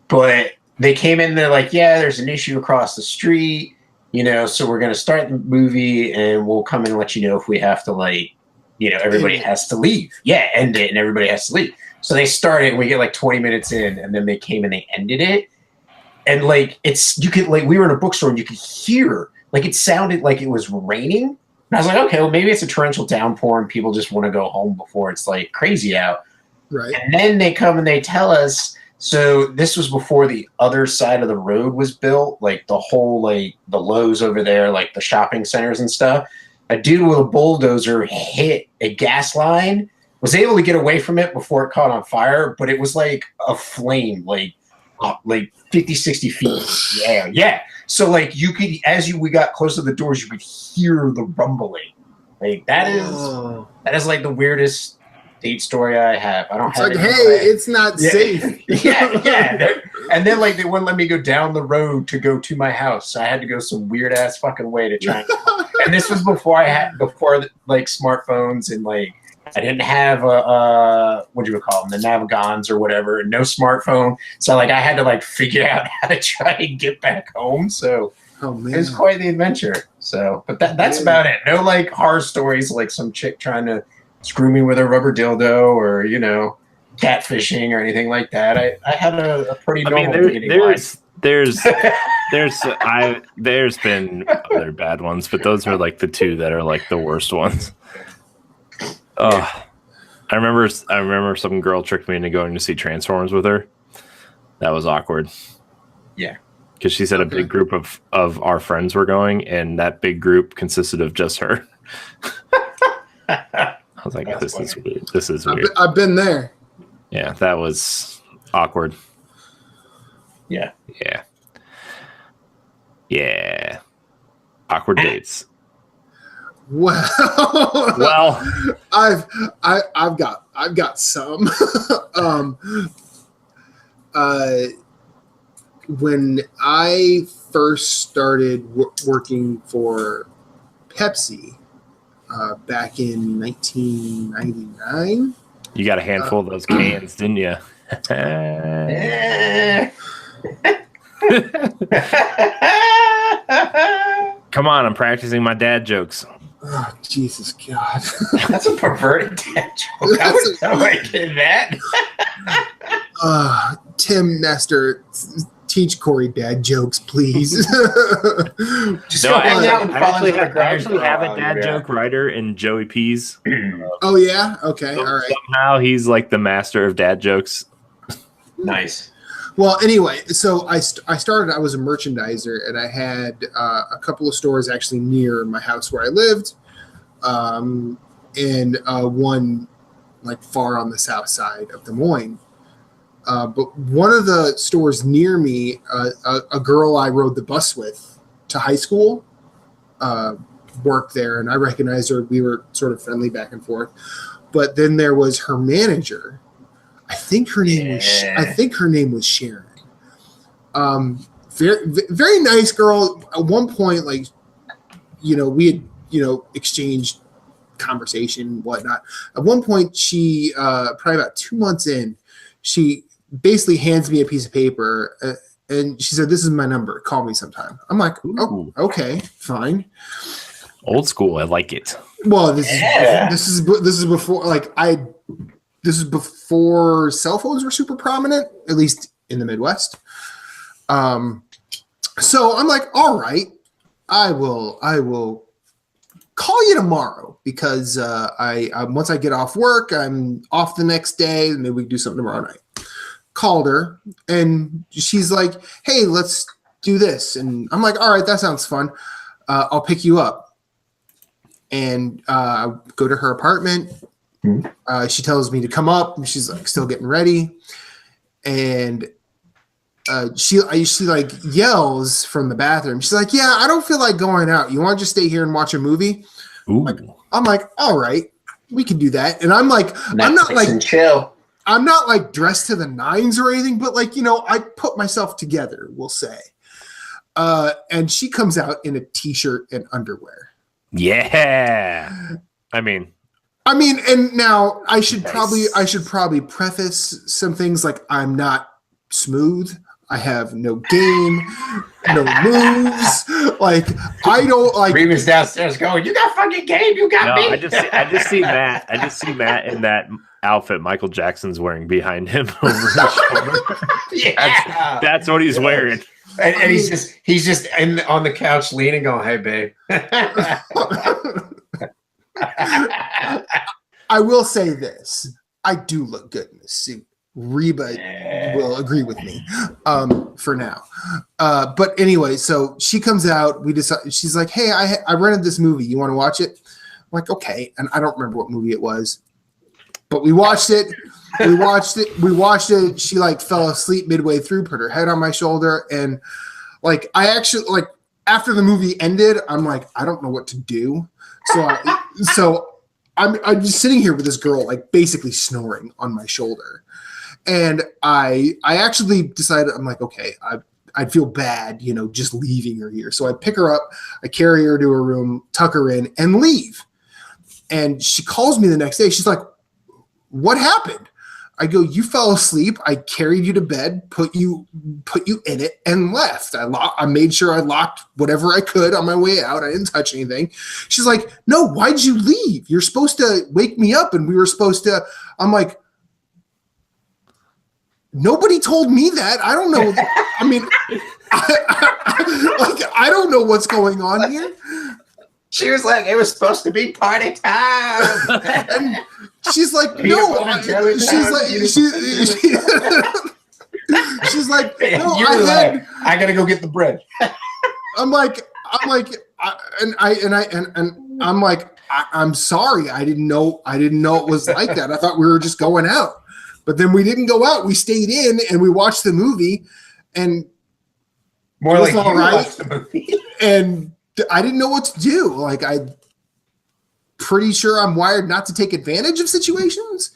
But they came in, they're like, yeah, there's an issue across the street, so we're going to start the movie and we'll come in and let you know if we have to everybody has to leave. Yeah, end it and everybody has to leave. So they started and we get like 20 minutes in and then they came and they ended it. And we were in a bookstore and you could hear, it sounded like it was raining. And I was like, okay, well, maybe it's a torrential downpour and people just want to go home before it's like crazy out. Right. And then they come and they tell us, so this was before the other side of the road was built, like the whole, the Lowe's over there, like the shopping centers and stuff. A dude with a bulldozer hit a gas line, was able to get away from it before it caught on fire, but it was like a flame, like 50, 60 feet. Yeah. So you could, we got close to the doors, you could hear the rumbling. That is like the weirdest date story I have. I don't have it. It's not safe. Yeah. And then they wouldn't let me go down the road to go to my house. So I had to go some weird ass fucking way to try. And this was before smartphones and I didn't have what do you call them, the Navigons or whatever, and no smartphone. So I had to figure out how to try and get back home. So it was quite the adventure. So, but that's about it. No horror stories like some chick trying to screw me with a rubber dildo or catfishing or anything like that. I had a pretty normal dating life. There's been other bad ones, but those are the two that are the worst ones. I remember some girl tricked me into going to see Transformers with her. That was awkward. Yeah. Because she said a big group of our friends were going, and that big group consisted of just her. I was like, this is weird. This is weird. I've been there. Yeah, that was awkward. Yeah. Awkward dates. Well, I've got some. When I first started working for Pepsi back in 1999, you got a handful of those cans, didn't you? Come on, I'm practicing my dad jokes. Oh, Jesus God. That's a perverted dad joke. I would tell my kid that. Tim Nestor, teach Corey dad jokes, please. Just go hang out and I follow actually have a dad joke writer in Joey Pease. Oh, yeah? Okay, all right. Somehow he's like the master of dad jokes. Nice. Well, anyway, so I was a merchandiser, and I had a couple of stores actually near my house where I lived, and one like far on the south side of Des Moines. But one of the stores near me, a girl I rode the bus with to high school worked there, and I recognized her. We were sort of friendly back and forth. But then there was her manager. I think her name was Sharon. Very, very nice girl. At one point, like, we had, exchanged conversation and whatnot. At one point, she, probably about 2 months in, she basically hands me a piece of paper and she said, "This is my number. Call me sometime." I'm like, "Oh, okay, fine." Old school. I like it. Well, this is before this is before cell phones were super prominent, at least in the Midwest. So I'm like, all right, I will call you tomorrow because I once I get off work, I'm off the next day. Maybe we can do something tomorrow night. Called her and she's like, "Hey, let's do this." And I'm like, "All right, that sounds fun. I'll pick you up." And go to her apartment. She tells me to come up. She's like still getting ready, and she like yells from the bathroom. She's like, "Yeah, I don't feel like going out. You want to just stay here and watch a movie?" I'm like, "All right, we can do that." And I'm like, I'm not like chill. I'm not like dressed to the nines or anything, but like, I put myself together, we'll say. And she comes out in a t-shirt and underwear. Yeah. I mean, and now I should probably preface some things like I'm not smooth. I have no game, no moves. Like I don't like. Remus downstairs going, "You got fucking game. You got me." I just see Matt. I just see Matt in that outfit Michael Jackson's wearing behind him over his shoulder. Yeah, that's what he's wearing. And he's just on the couch leaning, going, "Hey, babe." I will say this: I do look good in this suit. Reba will agree with me for now. But anyway, so she comes out. We decide. She's like, "Hey, I rented this movie. You want to watch it?" I'm like, "Okay." And I don't remember what movie it was, but we watched it. We watched it. She like fell asleep midway through, put her head on my shoulder, and like I actually like after the movie ended, I'm like, I don't know what to do. So I'm just sitting here with this girl like basically snoring on my shoulder. And I actually decided, I'm like, okay, I'd feel bad, just leaving her here. So I pick her up, I carry her to her room, tuck her in, and leave. And she calls me the next day. She's like, "What happened?" I go, "You fell asleep. I carried you to bed, put you in it, and left. I made sure I locked whatever I could on my way out. I didn't touch anything." She's like, "No, why'd you leave? You're supposed to wake me up, and we were supposed to." I'm like, "Nobody told me that. I don't know." I don't know what's going on here. She was like, "It was supposed to be party time." And she's like, "No." She's like, "No." I gotta go get the bread. I'm sorry. I didn't know it was like that. I thought we were just going out. But then we didn't go out. We stayed in and we watched the movie, and more like all right. Watched the movie. And I didn't know what to do. Like I'm pretty sure I'm wired not to take advantage of situations.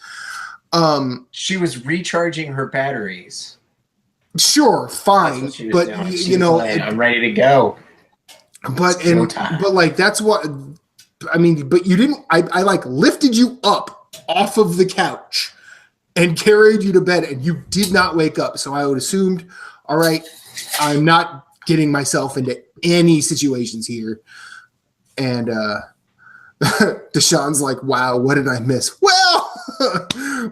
She was recharging her batteries. Sure, fine, but like, I'm ready to go. But like that's what I mean. But you didn't. I like lifted you up off of the couch and carried you to bed, and you did not wake up. So I would assumed, all right, I'm not getting myself into any situations here. And Deshaun's like, wow, what did I miss? Well,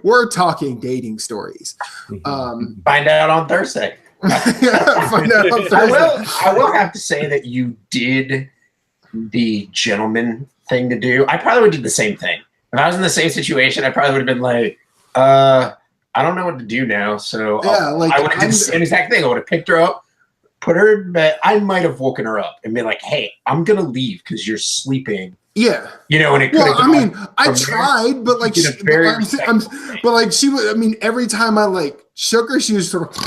we're talking dating stories. Find out on Thursday. Find out on Thursday. I will have to say that you did the gentleman thing to do. I probably would do the same thing. If I was in the same situation, I probably would have been like, I don't know what to do now. So I would have did the same exact thing. I would have picked her up, put her in bed. I might have woken her up and been like, hey, I'm going to leave because you're sleeping. Yeah. And it could have I mean, I tried, but like, but like she was, I mean, every time I like shook her, she was sort of,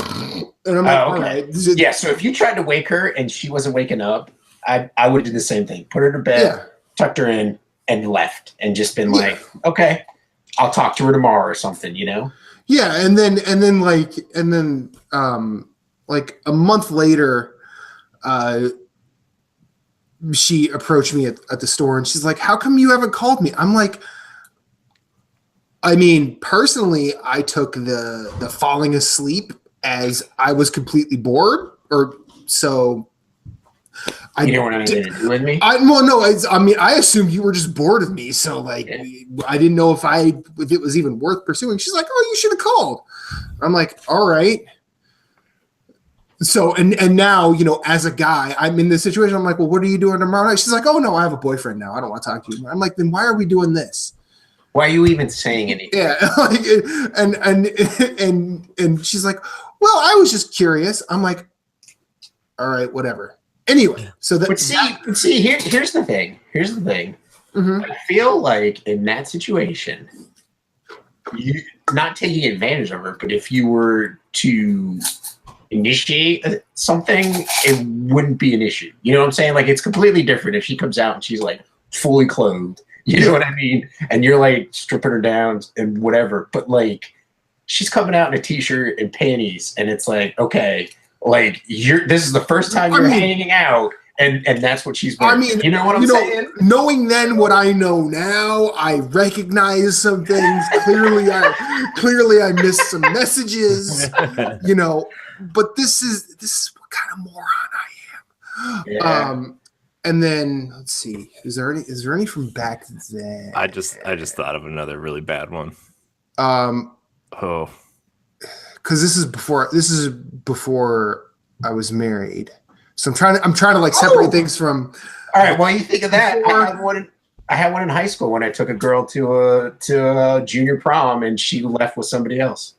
and I'm like, all right. Yeah. So if you tried to wake her and she wasn't waking up, I would do the same thing. Put her to bed, tucked her in, and left, and just been like, okay, I'll talk to her tomorrow or something, Yeah. And then like a month later, she approached me at the store and she's like, how come you haven't called me? I'm like, I mean, personally, I took the falling asleep as I was completely bored, or so. You didn't want anything to do with me? I assumed you were just bored of me. So like, I didn't know if it was even worth pursuing. She's like, oh, you should have called. I'm like, all right. So, and now, as a guy, I'm in this situation. I'm like, well, what are you doing tomorrow night? She's like, oh no, I have a boyfriend now. I don't want to talk to you. I'm like, then why are we doing this? Why are you even saying anything? Yeah. And she's like, well, I was just curious. I'm like, all right, whatever. Anyway, so that. But see, here's the thing. Mm-hmm. I feel like in that situation, you not taking advantage of her, but if you were to initiate something, it wouldn't be an issue. You know what I'm saying? Like, it's completely different if she comes out and she's like fully clothed. You know what I mean? And you're like stripping her down and whatever. But like, she's coming out in a t-shirt and panties, and it's like, okay, like this is the first time you're hanging out, and that's what she's wearing. I mean, you know what I'm saying? Knowing then what I know now, I recognize some things. Clearly I missed some messages. But this is what kind of moron I am. Yeah. And then let's see, is there any from back then? I just thought of another really bad one. Because this is before I was married, so I'm trying to like separate things from. All right, well, you think of that. I had one in high school when I took a girl to a junior prom, and she left with somebody else.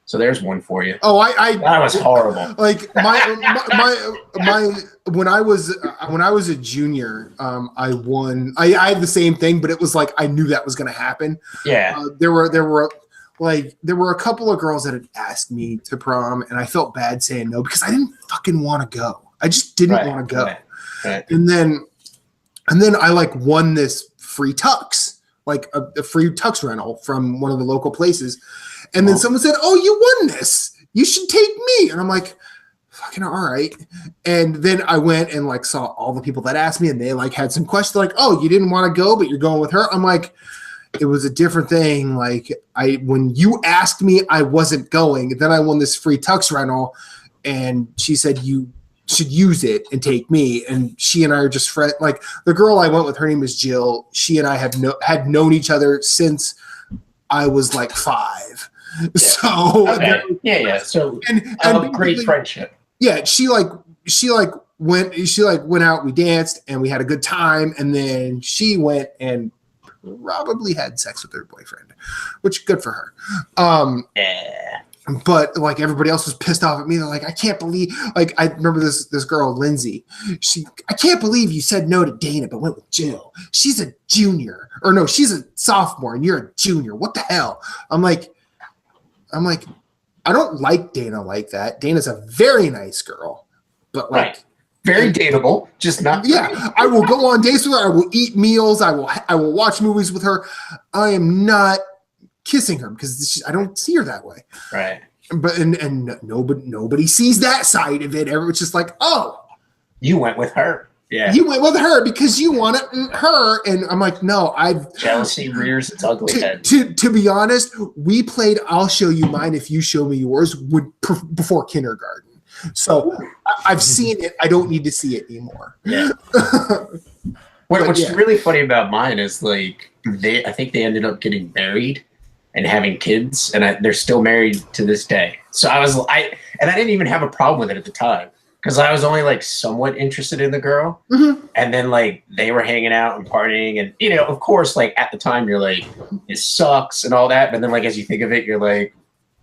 So there's one for you. Oh, that was horrible. Like my when I was a junior, I won. I had the same thing, but it was like I knew that was going to happen. Yeah. There were a couple of girls that had asked me to prom, and I felt bad saying no because I didn't fucking want to go. I just didn't want to go. Right. And then I like won this free tux, like a free tux rental from one of the local places. And then someone said, oh, you won this. You should take me. And I'm like, fucking all right. And then I went and like saw all the people that asked me, and they like had some questions like, oh, you didn't want to go, but you're going with her. I'm like, it was a different thing. Like when you asked me, I wasn't going. Then I won this free tux rental, and she said, you should use it and take me. And she and I are just friends. Like the girl I went with, her name is Jill. She and I had known each other since I was like 5. Yeah. So yeah. So and great friendship. Yeah, she went out, we danced, and we had a good time, and then she went and probably had sex with her boyfriend, which good for her. Yeah. But like everybody else was pissed off at me. They're like, I can't believe. Like I remember this girl, Lindsay. I can't believe you said no to Dana, but went with Jill. She's a junior, or no, she's a sophomore, and you're a junior. What the hell? I'm like, I don't like Dana like that. Dana's a very nice girl, but like. Right. Very dateable, just not. Yeah, I will go on dates with her. I will eat meals. I will watch movies with her. I am not kissing her because I don't see her that way. Right. But and nobody sees that side of it. Everyone's just like, oh, you went with her. Yeah, you went with her because you wanted her, and I'm like, no, jealousy rears its ugly head. To be honest, we played I'll show you mine if you show me yours before kindergarten. So I've seen it. I don't need to see it anymore. Yeah. What's really funny about mine is like I think they ended up getting married and having kids, and they're still married to this day. So I didn't even have a problem with it at the time because I was only like somewhat interested in the girl, and then like they were hanging out and partying, and you know, of course, like at the time you're like, it sucks and all that, but then like as you think of it, you're like,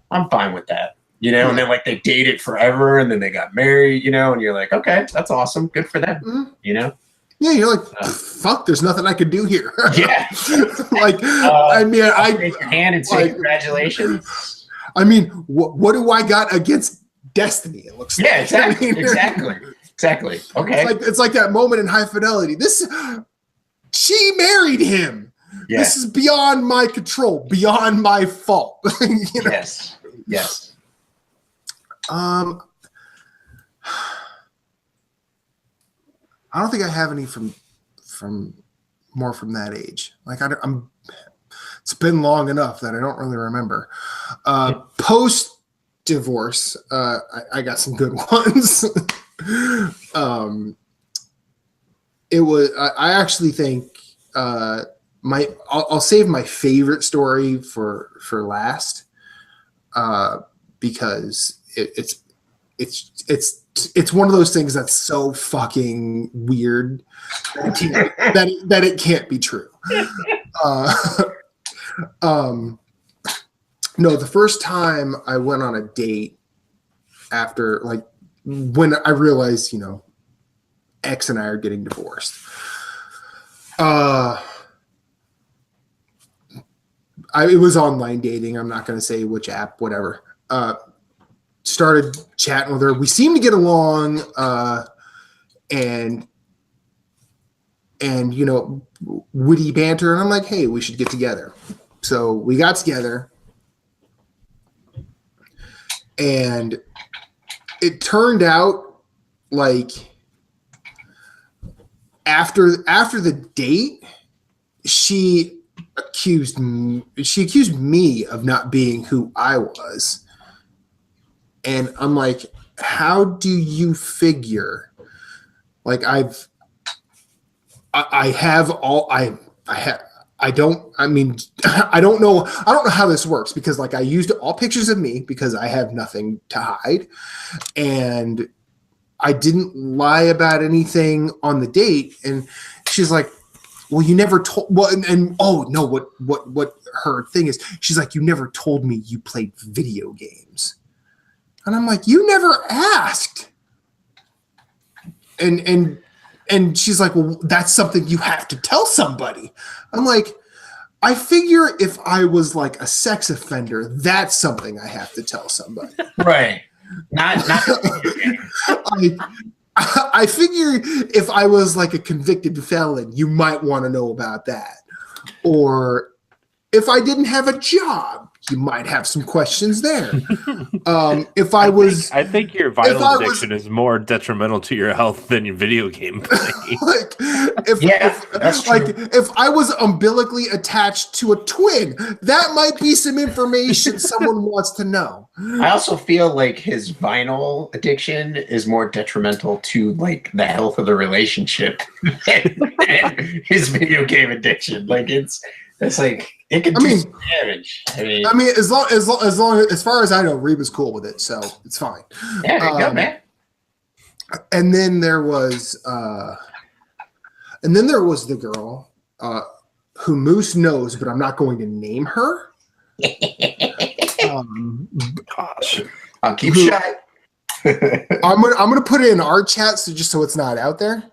I'm fine with that, you know. And then like they dated forever, and then they got married, you know, and you're like, okay, that's awesome, good for them, you know. Yeah, you're like, fuck, there's nothing I could do here. Yeah. Like, I mean, raise your hand and say congratulations. I mean, what do I got against destiny? It looks like. Exactly. I mean, Exactly. Okay. It's like that moment in High Fidelity. She married him. Yeah. This is beyond my control, beyond my fault. You know? Yes. I don't think I have any from more from that age. Like it's been long enough that I don't really remember. Post divorce, I got some good ones. It was. I actually think I'll save my favorite story for last, because it's one of those things that's so fucking weird that it can't be true. No, the first time I went on a date after, like, when I realized, you know, X and I are getting divorced. It was online dating. I'm not going to say which app, whatever. Started chatting with her. We seemed to get along, and you know, witty banter. And I'm like, hey, we should get together. So we got together, and it turned out like after the date, she accused me of not being who I was. And I'm like, how do you figure? Like I don't know how this works, because like I used all pictures of me because I have nothing to hide. And I didn't lie about anything on the date. And she's like, well, you never told, well, and oh no, what her thing is, she's like, you never told me you played video games. And I'm like, you never asked. And she's like, well, that's something you have to tell somebody. I'm like, I figure if I was like a sex offender, that's something I have to tell somebody. Right. Not I figure if I was like a convicted felon, you might want to know about that. Or if I didn't have a job, you might have some questions there. I think your vinyl addiction is more detrimental to your health than your video game play. If I was umbilically attached to a twin, that might be some information someone wants to know. I also feel like his vinyl addiction is more detrimental to like the health of the relationship than his video game addiction. Like it's like it could do some damage. I mean, as far as I know, Reba's cool with it, so it's fine. Yeah, there you go, man. And then there was the girl who Moose knows, but I'm not going to name her. Gosh, I'll keep shy. I'm gonna put it in our chat, so it's not out there.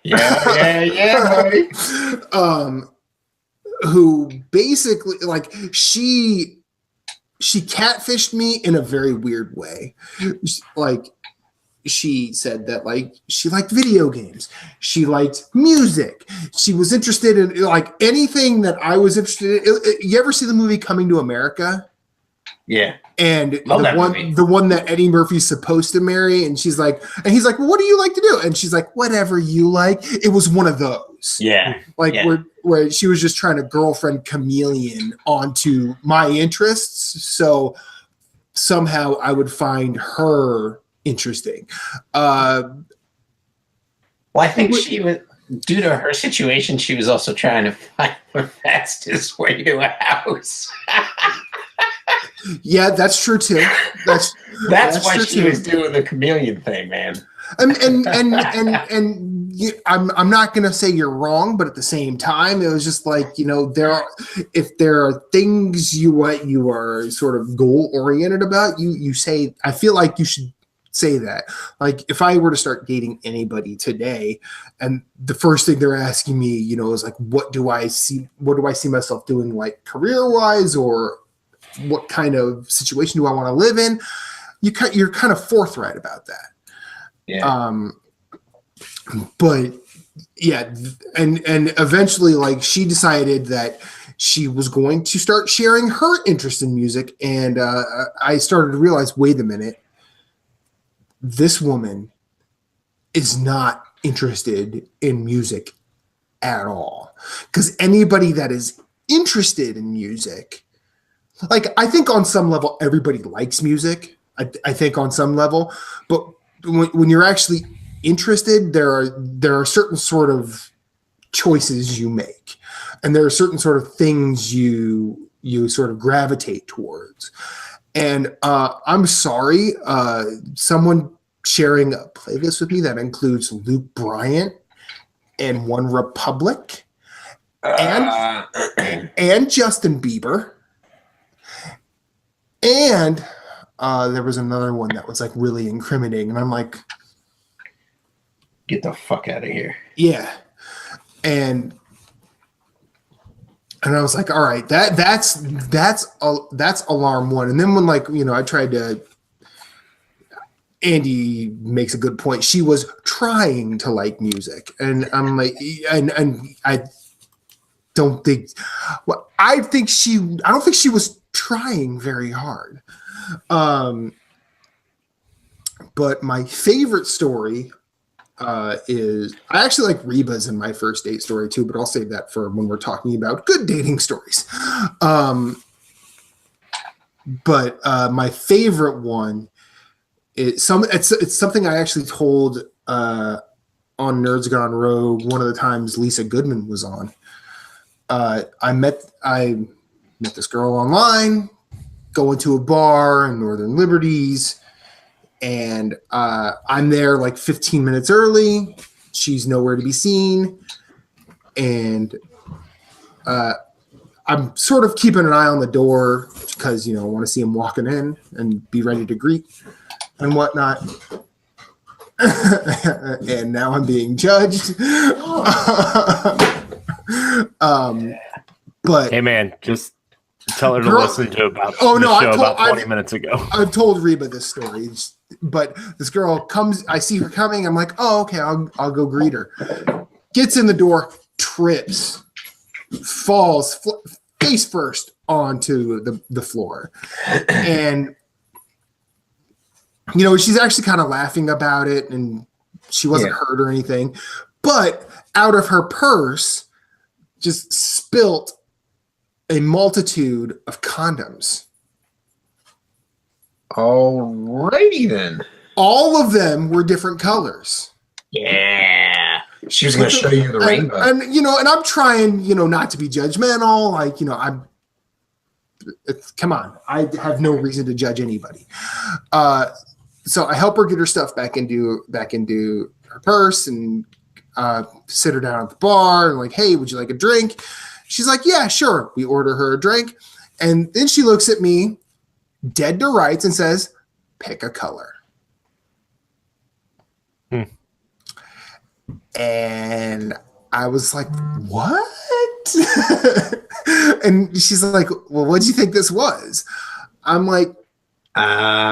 Yeah, buddy. Who basically, like, she catfished me in a very weird way. Like, she said that like she liked video games, she liked music, she was interested in like anything that I was interested in. You ever see the movie Coming to America? Yeah. And the one that Eddie Murphy's supposed to marry, and he's like, well, what do you like to do? And she's like, whatever you like. It was one of those. Yeah. Like where she was just trying to girlfriend chameleon onto my interests. So somehow I would find her interesting. Well, I think she was, due to her situation, she was also trying to find the fastest way to a house. Yeah, that's true too. That's why true she too. was doing the chameleon thing, man. I'm not gonna say you're wrong, but at the same time, it was just like, if there are things you are sort of goal oriented about, you say. I feel like you should say that. Like, if I were to start dating anybody today, and the first thing they're asking me, is like, what do I see myself doing, like career wise, or what kind of situation do I want to live in? You're kind of forthright about that. Yeah. But yeah, and eventually, like, she decided that she was going to start sharing her interest in music, and I started to realize, wait a minute, this woman is not interested in music at all. Because anybody that is interested in music, like, I think on some level everybody likes music. I think on some level, but when you're actually interested, there are certain sort of choices you make, and there are certain sort of things you sort of gravitate towards. And I'm sorry, someone sharing a playlist with me that includes Luke Bryant and One Republic and Justin Bieber, and there was another one that was like really incriminating, and I'm like, get the fuck out of here. Yeah. And I was like, all right, that's alarm one. And then when, like, I tried to, Andy makes a good point. She was trying to like music, and I'm like, and I don't think she was trying very hard. But my favorite story is, I actually like Reba's in my first date story too, but I'll save that for when we're talking about good dating stories. But my favorite one is it's something I actually told on Nerds Gone Rogue one of the times Lisa Goodman was on. I met this girl online, going to a bar in Northern Liberties. And I'm there like 15 minutes early. She's nowhere to be seen. And I'm sort of keeping an eye on the door because, I want to see him walking in and be ready to greet and whatnot. And now I'm being judged. But hey, man, just tell her to listen to about show about 20 minutes ago. I've told Reba this story, but this girl comes. I see her coming. I'm like, oh, okay, I'll go greet her. Gets in the door, trips, falls face first onto the floor, and she's actually kind of laughing about it, and she wasn't hurt or anything. But out of her purse, just spilt a multitude of condoms. Alrighty then. All of them were different colors. Yeah. She was going to show you the rainbow. And and I'm trying, not to be judgmental. Like, come on. I have no reason to judge anybody. So I help her get her stuff back into her purse, and sit her down at the bar and like, hey, would you like a drink? She's like, yeah, sure. We order her a drink. And then she looks at me dead to rights and says, pick a color. And I was like, what? And she's like, well, what do you think this was? I'm like, I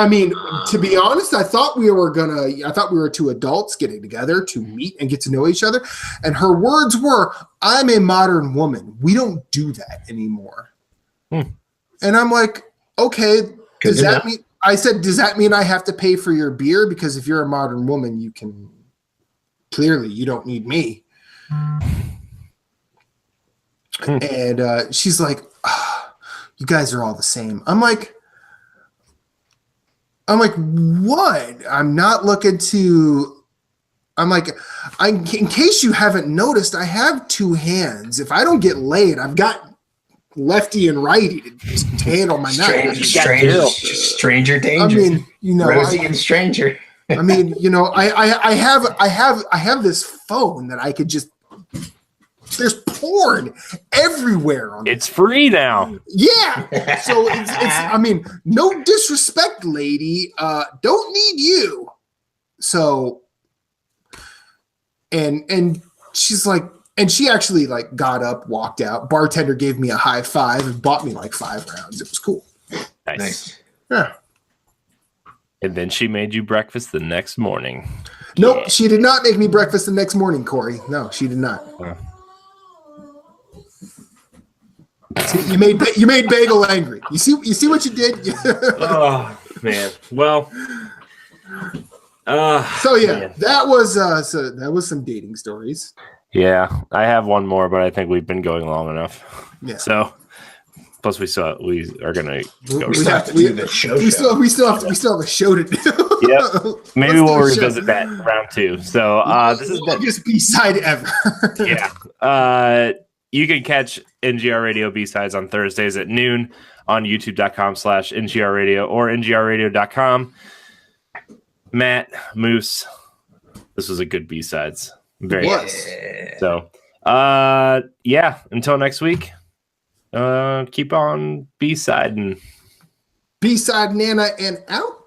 mean, to be honest, I thought we were two adults getting together to meet and get to know each other. And her words were, I'm a modern woman. We don't do that anymore. And I'm like, okay, does that mean I have to pay for your beer? Because if you're a modern woman, you don't need me. And she's like, you guys are all the same. I'm like, I'm like, what? I'm not looking to. I'm like, in case you haven't noticed, I have two hands. If I don't get laid, I've got lefty and righty to handle my night. Stranger danger. I mean, Rosie and stranger. I mean, I have this phone that I could just. There's porn everywhere on it's free now. Yeah. So it's I mean, no disrespect, lady. Don't need you. So and she's like, and she actually like got up, walked out. Bartender gave me a high five and bought me like 5 rounds. It was cool. Nice. Yeah. And then she made you breakfast the next morning. Nope, she did not make me breakfast the next morning, Corey. No, she did not. See, you made Bagel angry. You see what you did? Oh man. Well. So yeah, man. that was some dating stories. Yeah, I have one more, but I think we've been going long enough. Yeah. So plus we are gonna go. We still have to do the show. We still have a show to do. Yep. Maybe we'll revisit that in round 2. So this is the longest B-side ever. Yeah. You can catch NGR Radio B-Sides on Thursdays at noon on youtube.com/NGR Radio or NGRradio.com. Matt, Moose, this was a good B-Sides. Very nice. So, yeah, until next week, keep on B-Siding. B-side Nana and out.